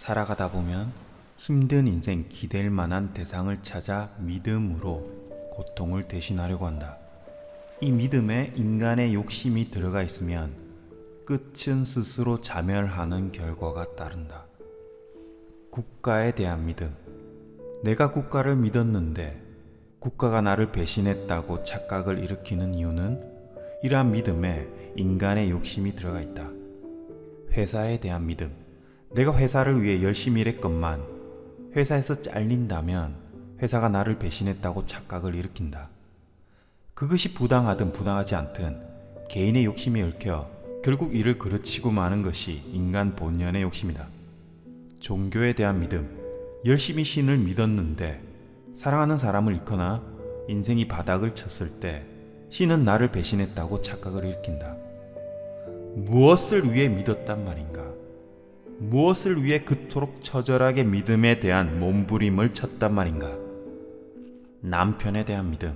살아가다 보면 힘든 인생 기댈 만한 대상을 찾아 믿음으로 고통을 대신하려고 한다. 이 믿음에 인간의 욕심이 들어가 있으면 끝은 스스로 자멸하는 결과가 따른다. 국가에 대한 믿음. 내가 국가를 믿었는데 국가가 나를 배신했다고 착각을 일으키는 이유는 이러한 믿음에 인간의 욕심이 들어가 있다. 회사에 대한 믿음. 내가 회사를 위해 열심히 일했건만 회사에서 잘린다면 회사가 나를 배신했다고 착각을 일으킨다. 그것이 부당하든 부당하지 않든 개인의 욕심이 얽혀 결국 이를 그르치고 마는 것이 인간 본연의 욕심이다. 종교에 대한 믿음. 열심히 신을 믿었는데 사랑하는 사람을 잃거나 인생이 바닥을 쳤을 때 신은 나를 배신했다고 착각을 일으킨다. 무엇을 위해 믿었단 말인가? 무엇을 위해 그토록 처절하게 믿음에 대한 몸부림을 쳤단 말인가? 남편에 대한 믿음.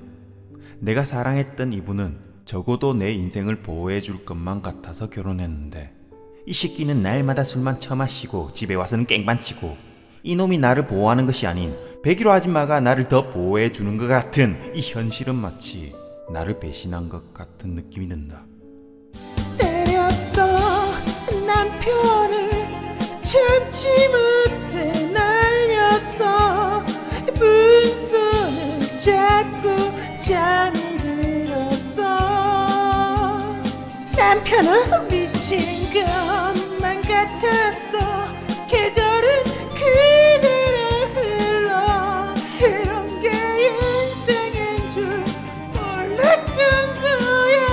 내가 사랑했던 이분은 적어도 내 인생을 보호해 줄 것만 같아서 결혼했는데 이 새끼는 날마다 술만 처마시고 집에 와서는 깽판 치고 이놈이 나를 보호하는 것이 아닌 101호 아줌마가 나를 더 보호해 주는 것 같은 이 현실은 마치 나를 배신한 것 같은 느낌이 든다. 때렸어 남편을 참지 못해 날렸어 분수는 자꾸 잠이 들었어 남편은 미친 것만 같았어 계절은 그대로 흘러 이런 게 인생인 줄 몰랐던 거야.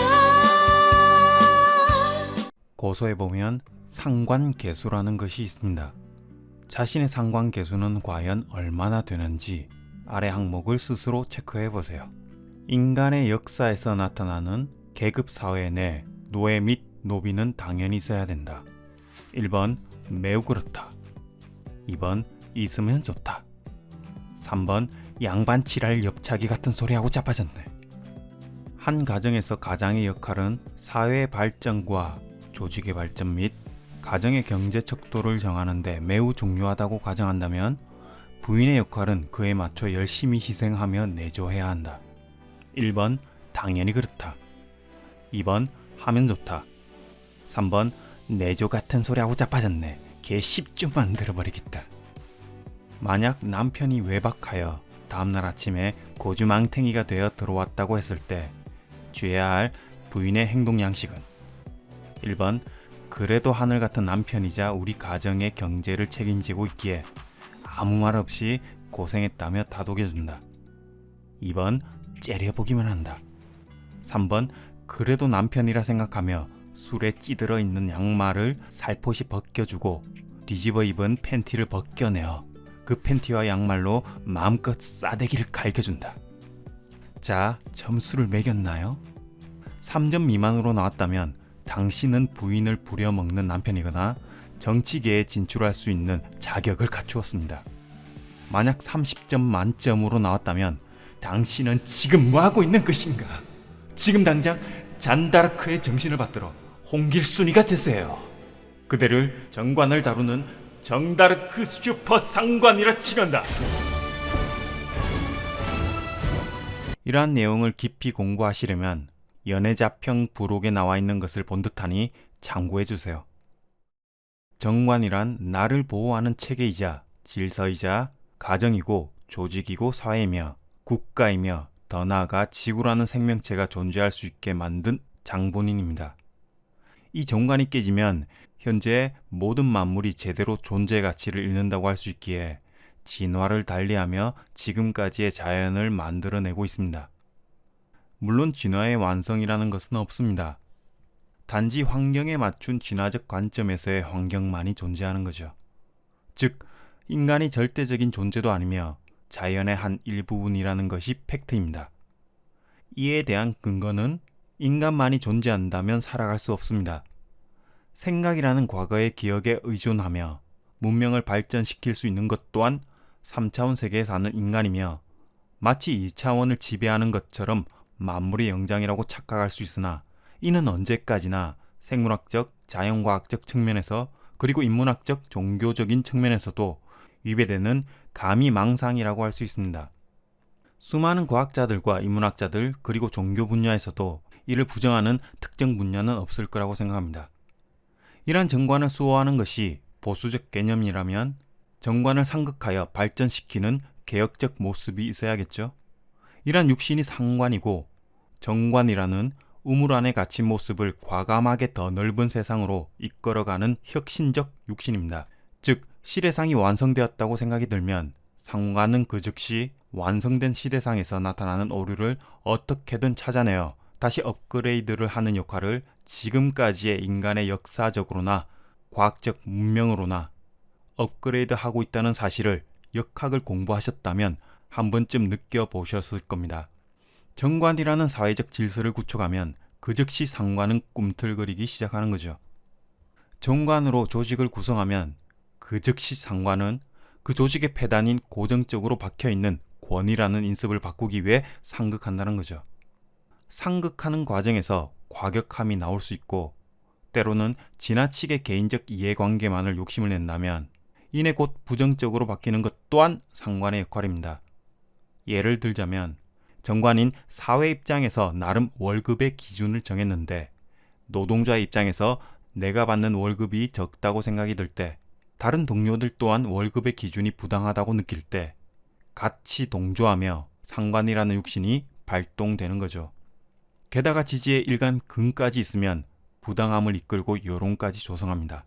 고소해보면 상관계수라는 것이 있습니다. 자신의 상관계수는 과연 얼마나 되는지 아래 항목을 스스로 체크해보세요. 인간의 역사에서 나타나는 계급사회 내 노예 및 노비는 당연히 있어야 된다. 1번 매우 그렇다. 2번 있으면 좋다. 3번 양반 칠할 옆차기 같은 소리하고 자빠졌네. 한 가정에서 가장의 역할은 사회의 발전과 조직의 발전 및 가정의 경제 척도를 정하는 데 매우 중요하다고 가정한다면 부인의 역할은 그에 맞춰 열심히 희생하며 내조해야 한다. 1번 당연히 그렇다. 2번 하면 좋다. 3번 내조 같은 소리하고 자빠졌네. 걔 10주 만들어버리겠다. 만약 남편이 외박하여 다음날 아침에 고주망탱이가 되어 들어왔다고 했을 때 취해야 할 부인의 행동 양식은 1번 그래도 하늘 같은 남편이자 우리 가정의 경제를 책임지고 있기에 아무 말 없이 고생했다며 다독여준다. 2번 째려보기만 한다. 3번 그래도 남편이라 생각하며 술에 찌들어 있는 양말을 살포시 벗겨주고 뒤집어 입은 팬티를 벗겨내어 그 팬티와 양말로 마음껏 싸대기를 갈겨준다. 자, 점수를 매겼나요? 3점 미만으로 나왔다면 당신은 부인을 부려먹는 남편이거나 정치계에 진출할 수 있는 자격을 갖추었습니다. 만약 30점 만점으로 나왔다면 당신은 지금 뭐하고 있는 것인가? 지금 당장 잔다르크의 정신을 받들어 홍길순이가 되세요. 그대를 정관을 다루는 정다르크 슈퍼 상관이라 칭한다. 이러한 내용을 깊이 공부하시려면 연애자평 부록에 나와 있는 것을 본 듯하니 참고해주세요. 정관이란 나를 보호하는 체계이자 질서이자 가정이고 조직이고 사회이며 국가이며 더 나아가 지구라는 생명체가 존재할 수 있게 만든 장본인입니다. 이 정관이 깨지면 현재 모든 만물이 제대로 존재 가치를 잃는다고 할 수 있기에 진화를 달리하며 지금까지의 자연을 만들어내고 있습니다. 물론 진화의 완성이라는 것은 없습니다. 단지 환경에 맞춘 진화적 관점에서의 환경만이 존재하는 거죠. 즉, 인간이 절대적인 존재도 아니며 자연의 한 일부분이라는 것이 팩트입니다. 이에 대한 근거는 인간만이 존재한다면 살아갈 수 없습니다. 생각이라는 과거의 기억에 의존하며 문명을 발전시킬 수 있는 것 또한 3차원 세계에 사는 인간이며 마치 2차원을 지배하는 것처럼 만물의 영장이라고 착각할 수 있으나 이는 언제까지나 생물학적, 자연과학적 측면에서 그리고 인문학적 종교적인 측면에서도 위배되는 가미망상이라고 할 수 있습니다. 수많은 과학자들과 인문학자들 그리고 종교 분야에서도 이를 부정하는 특정 분야는 없을 거라고 생각합니다. 이러한 정관을 수호하는 것이 보수적 개념이라면 정관을 상극하여 발전시키는 개혁적 모습이 있어야겠죠. 이러한 육신이 상관이고 정관이라는 우물 안에 갇힌 모습을 과감하게 더 넓은 세상으로 이끌어가는 혁신적 육신입니다. 즉 시대상이 완성되었다고 생각이 들면 상관은 그 즉시 완성된 시대상에서 나타나는 오류를 어떻게든 찾아내어 다시 업그레이드를 하는 역할을 지금까지의 인간의 역사적으로나 과학적 문명으로나 업그레이드하고 있다는 사실을 역학을 공부하셨다면 한 번쯤 느껴보셨을 겁니다. 정관이라는 사회적 질서를 구축하면 그 즉시 상관은 꿈틀거리기 시작하는 거죠. 정관으로 조직을 구성하면 그 즉시 상관은 그 조직의 폐단인 고정적으로 박혀있는 권위라는 인습을 바꾸기 위해 상극한다는 거죠. 상극하는 과정에서 과격함이 나올 수 있고 때로는 지나치게 개인적 이해관계만을 욕심을 낸다면 이내 곧 부정적으로 바뀌는 것 또한 상관의 역할입니다. 예를 들자면 정관인 사회 입장에서 나름 월급의 기준을 정했는데 노동자의 입장에서 내가 받는 월급이 적다고 생각이 들 때 다른 동료들 또한 월급의 기준이 부당하다고 느낄 때 같이 동조하며 상관이라는 육신이 발동되는 거죠. 게다가 지지에 일간 근까지 있으면 부당함을 이끌고 여론까지 조성합니다.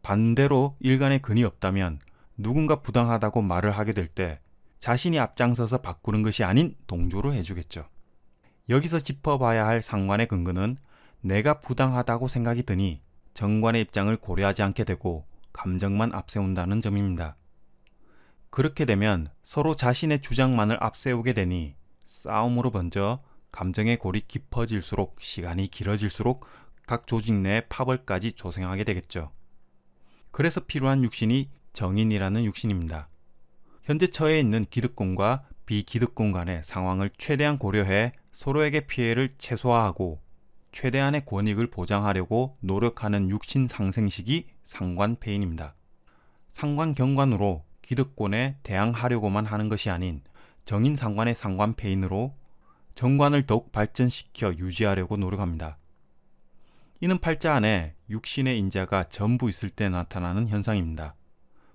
반대로 일간에 근이 없다면 누군가 부당하다고 말을 하게 될 때 자신이 앞장서서 바꾸는 것이 아닌 동조를 해주겠죠. 여기서 짚어봐야 할 상관의 근거는 내가 부당하다고 생각이 드니 정관의 입장을 고려하지 않게 되고 감정만 앞세운다는 점입니다. 그렇게 되면 서로 자신의 주장만을 앞세우게 되니 싸움으로 번져 감정의 골이 깊어질수록 시간이 길어질수록 각 조직 내 파벌까지 조성하게 되겠죠. 그래서 필요한 육신이 정인이라는 육신입니다. 현재 처해 있는 기득권과 비기득권 간의 상황을 최대한 고려해 서로에게 피해를 최소화하고 최대한의 권익을 보장하려고 노력하는 육신 상생식이 상관폐인입니다. 상관경관으로 기득권에 대항하려고만 하는 것이 아닌 정인 상관의 상관폐인으로 정관을 더욱 발전시켜 유지하려고 노력합니다. 이는 팔자 안에 육신의 인자가 전부 있을 때 나타나는 현상입니다.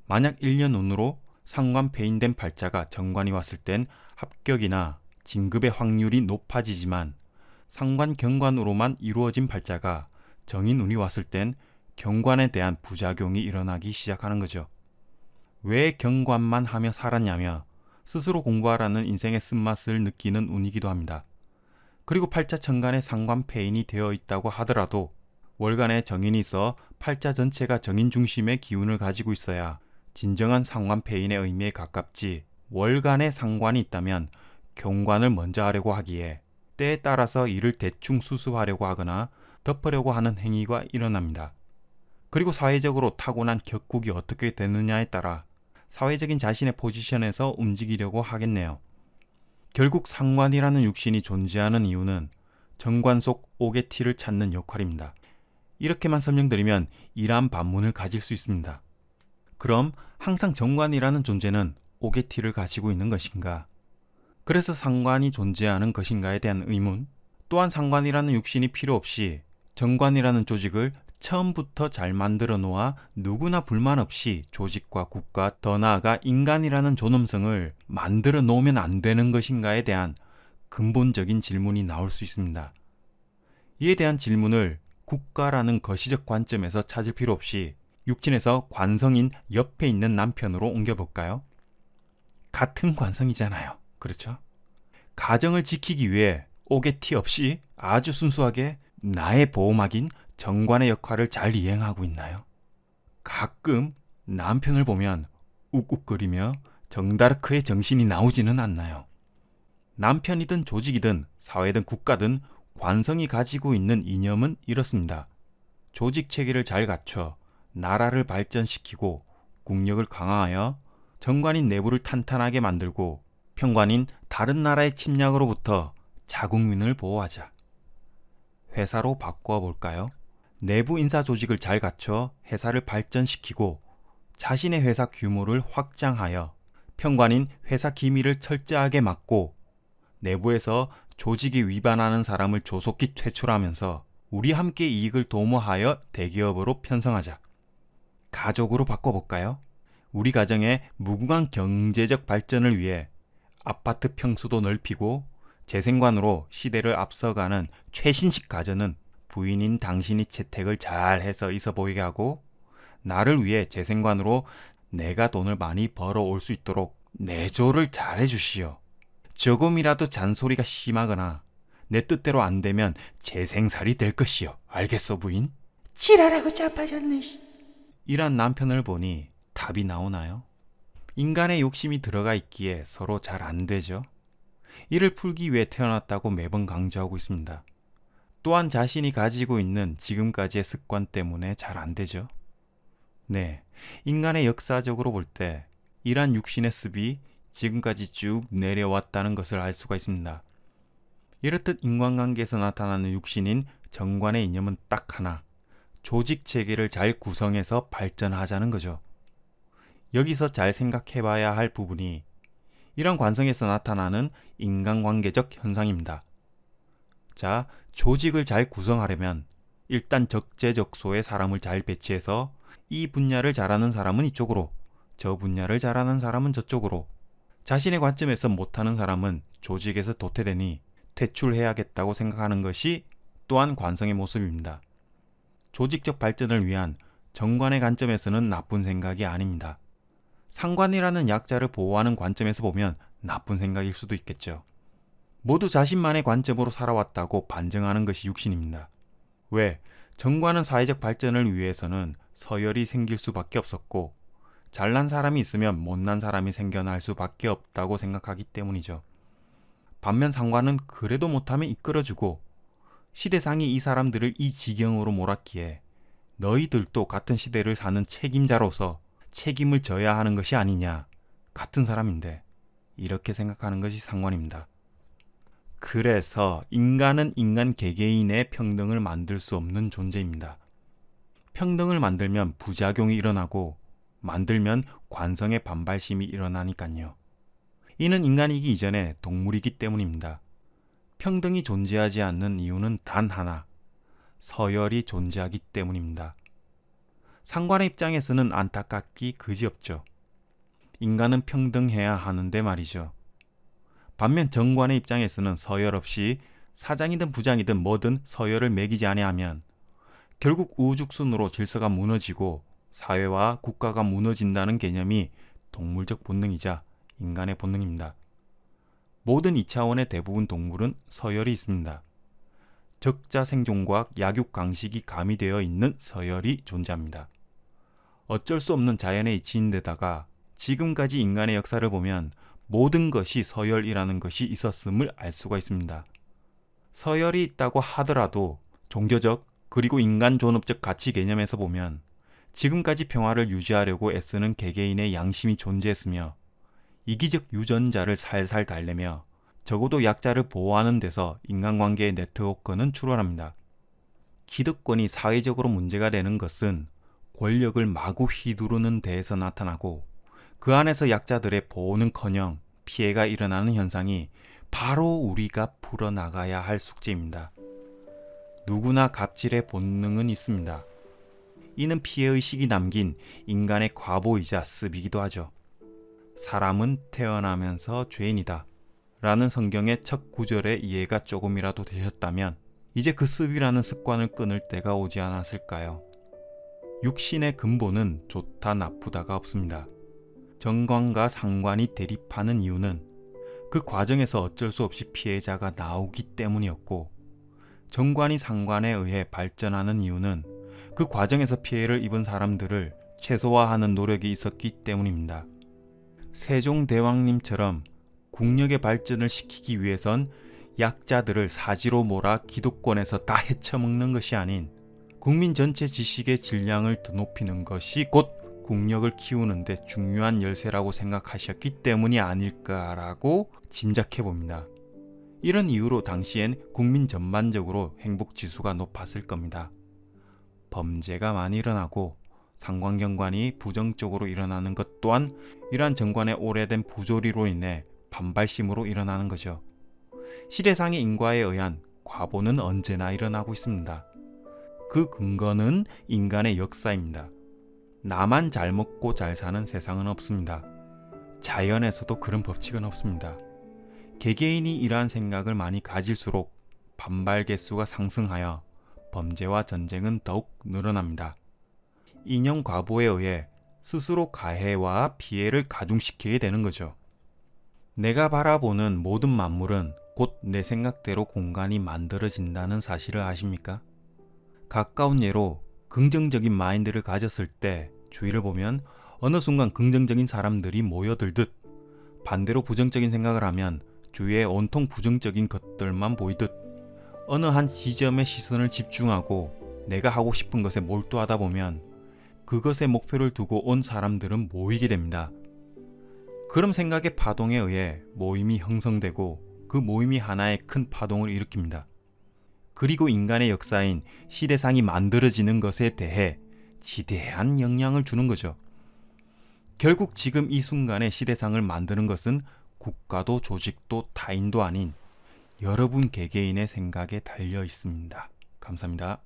만약 1년 운으로 상관폐인된 팔자가 정관이 왔을 땐 합격이나 진급의 확률이 높아지지만 상관경관으로만 이루어진 팔자가 정인운이 왔을 땐 경관에 대한 부작용이 일어나기 시작하는 거죠. 왜 경관만 하며 살았냐며 스스로 공부하라는 인생의 쓴맛을 느끼는 운이기도 합니다. 그리고 팔자 천간에 상관폐인이 되어 있다고 하더라도 월간에 정인이 있어 팔자 전체가 정인 중심의 기운을 가지고 있어야 진정한 상관폐인의 의미에 가깝지 월간에 상관이 있다면 경관을 먼저 하려고 하기에 때에 따라서 이를 대충 수습하려고 하거나 덮으려고 하는 행위가 일어납니다. 그리고 사회적으로 타고난 격국이 어떻게 되느냐에 따라 사회적인 자신의 포지션에서 움직이려고 하겠네요. 결국 상관이라는 육신이 존재하는 이유는 정관 속 오개티를 찾는 역할입니다. 이렇게만 설명드리면 이러한 반문을 가질 수 있습니다. 그럼 항상 정관이라는 존재는 오개티를 가지고 있는 것인가? 그래서 상관이 존재하는 것인가에 대한 의문, 또한 상관이라는 육신이 필요 없이 정관이라는 조직을 처음부터 잘 만들어 놓아 누구나 불만 없이 조직과 국가, 더 나아가 인간이라는 존엄성을 만들어 놓으면 안 되는 것인가에 대한 근본적인 질문이 나올 수 있습니다. 이에 대한 질문을 국가라는 거시적 관점에서 찾을 필요 없이 육친에서 관성인 옆에 있는 남편으로 옮겨볼까요? 같은 관성이잖아요. 그렇죠? 가정을 지키기 위해 오개티 없이 아주 순수하게 나의 보호막인 정관의 역할을 잘 이행하고 있나요? 가끔 남편을 보면 욱욱거리며 정다르크의 정신이 나오지는 않나요? 남편이든 조직이든 사회든 국가든 관성이 가지고 있는 이념은 이렇습니다. 조직 체계를 잘 갖춰 나라를 발전시키고 국력을 강화하여 정관인 내부를 탄탄하게 만들고 평관인 다른 나라의 침략으로부터 자국민을 보호하자. 회사로 바꾸어 볼까요? 내부 인사 조직을 잘 갖춰 회사를 발전시키고 자신의 회사 규모를 확장하여 평관인 회사 기밀을 철저하게 막고 내부에서 조직이 위반하는 사람을 조속히 퇴출하면서 우리 함께 이익을 도모하여 대기업으로 편성하자. 가족으로 바꿔볼까요? 우리 가정의 무궁한 경제적 발전을 위해 아파트 평수도 넓히고 재생관으로 시대를 앞서가는 최신식 가전은 부인인 당신이 채택을 잘 해서 있어 보이게 하고 나를 위해 재생관으로 내가 돈을 많이 벌어올 수 있도록 내조를 잘 해주시오. 조금이라도 잔소리가 심하거나 내 뜻대로 안 되면 재생살이 될 것이오. 알겠소 부인? 지랄하고 자빠졌네. 이란 남편을 보니 답이 나오나요? 인간의 욕심이 들어가 있기에 서로 잘 안 되죠. 이를 풀기 위해 태어났다고 매번 강조하고 있습니다. 또한 자신이 가지고 있는 지금까지의 습관 때문에 잘 안 되죠. 네, 인간의 역사적으로 볼 때 이러한 육신의 습이 지금까지 쭉 내려왔다는 것을 알 수가 있습니다. 이렇듯 인간관계에서 나타나는 육신인 정관의 이념은 딱 하나, 조직 체계를 잘 구성해서 발전하자는 거죠. 여기서 잘 생각해봐야 할 부분이 이런 관성에서 나타나는 인간관계적 현상입니다. 자, 조직을 잘 구성하려면 일단 적재적소의 사람을 잘 배치해서 이 분야를 잘하는 사람은 이쪽으로, 저 분야를 잘하는 사람은 저쪽으로, 자신의 관점에서 못하는 사람은 조직에서 도태되니 퇴출해야겠다고 생각하는 것이 또한 관성의 모습입니다. 조직적 발전을 위한 정관의 관점에서는 나쁜 생각이 아닙니다. 상관이라는 약자를 보호하는 관점에서 보면 나쁜 생각일 수도 있겠죠. 모두 자신만의 관점으로 살아왔다고 반증하는 것이 육신입니다. 왜? 정관은 사회적 발전을 위해서는 서열이 생길 수밖에 없었고 잘난 사람이 있으면 못난 사람이 생겨날 수밖에 없다고 생각하기 때문이죠. 반면 상관은 그래도 못하면 이끌어주고 시대상이 이 사람들을 이 지경으로 몰았기에 너희들도 같은 시대를 사는 책임자로서 책임을 져야 하는 것이 아니냐. 같은 사람인데 이렇게 생각하는 것이 상관입니다. 그래서 인간은 인간 개개인의 평등을 만들 수 없는 존재입니다. 평등을 만들면 부작용이 일어나고 만들면 관성의 반발심이 일어나니까요. 이는 인간이기 이전에 동물이기 때문입니다. 평등이 존재하지 않는 이유는 단 하나, 서열이 존재하기 때문입니다. 상관의 입장에서는 안타깝기 그지없죠. 인간은 평등해야 하는데 말이죠. 반면 정관의 입장에서는 서열 없이 사장이든 부장이든 뭐든 서열을 매기지 아니하면 결국 우죽순으로 질서가 무너지고 사회와 국가가 무너진다는 개념이 동물적 본능이자 인간의 본능입니다. 모든 2차원의 대부분 동물은 서열이 있습니다. 적자 생존과 약육 강식이 가미되어 있는 서열이 존재합니다. 어쩔 수 없는 자연의 이치인데다가 지금까지 인간의 역사를 보면 모든 것이 서열이라는 것이 있었음을 알 수가 있습니다. 서열이 있다고 하더라도 종교적 그리고 인간 존업적 가치 개념에서 보면 지금까지 평화를 유지하려고 애쓰는 개개인의 양심이 존재했으며 이기적 유전자를 살살 달래며 적어도 약자를 보호하는 데서 인간관계의 네트워크는 출원합니다. 기득권이 사회적으로 문제가 되는 것은 권력을 마구 휘두르는 데에서 나타나고 그 안에서 약자들의 보호는커녕 피해가 일어나는 현상이 바로 우리가 풀어나가야 할 숙제입니다. 누구나 갑질의 본능은 있습니다. 이는 피해의식이 남긴 인간의 과보이자 습이기도 하죠. 사람은 태어나면서 죄인이다 라는 성경의 첫 구절의 이해가 조금이라도 되셨다면 이제 그 습이라는 습관을 끊을 때가 오지 않았을까요? 육신의 근본은 좋다 나쁘다가 없습니다. 정관과 상관이 대립하는 이유는 그 과정에서 어쩔 수 없이 피해자가 나오기 때문이었고 정관이 상관에 의해 발전하는 이유는 그 과정에서 피해를 입은 사람들을 최소화하는 노력이 있었기 때문입니다. 세종대왕님처럼 국력의 발전을 시키기 위해선 약자들을 사지로 몰아 기득권에서 다 헤쳐먹는 것이 아닌 국민 전체 지식의 질량을 더 높이는 것이 곧 국력을 키우는 데 중요한 열쇠라고 생각하셨기 때문이 아닐까라고 짐작해 봅니다. 이런 이유로 당시엔 국민 전반적으로 행복지수가 높았을 겁니다. 범죄가 많이 일어나고 상관경관이 부정적으로 일어나는 것 또한 이러한 정관의 오래된 부조리로 인해 반발심으로 일어나는 거죠. 시대상의 인과에 의한 과보는 언제나 일어나고 있습니다. 그 근거는 인간의 역사입니다. 나만 잘 먹고 잘 사는 세상은 없습니다. 자연에서도 그런 법칙은 없습니다. 개개인이 이러한 생각을 많이 가질수록 반발 개수가 상승하여 범죄와 전쟁은 더욱 늘어납니다. 인연 과보에 의해 스스로 가해와 피해를 가중시키게 되는 거죠. 내가 바라보는 모든 만물은 곧 내 생각대로 공간이 만들어진다는 사실을 아십니까? 가까운 예로 긍정적인 마인드를 가졌을 때 주위를 보면 어느 순간 긍정적인 사람들이 모여들듯, 반대로 부정적인 생각을 하면 주위에 온통 부정적인 것들만 보이듯, 어느 한 지점에 시선을 집중하고 내가 하고 싶은 것에 몰두하다 보면 그것에 목표를 두고 온 사람들은 모이게 됩니다. 그럼 생각의 파동에 의해 모임이 형성되고 그 모임이 하나의 큰 파동을 일으킵니다. 그리고 인간의 역사인 시대상이 만들어지는 것에 대해 지대한 영향을 주는 거죠. 결국 지금 이 순간에 시대상을 만드는 것은 국가도 조직도 타인도 아닌 여러분 개개인의 생각에 달려 있습니다. 감사합니다.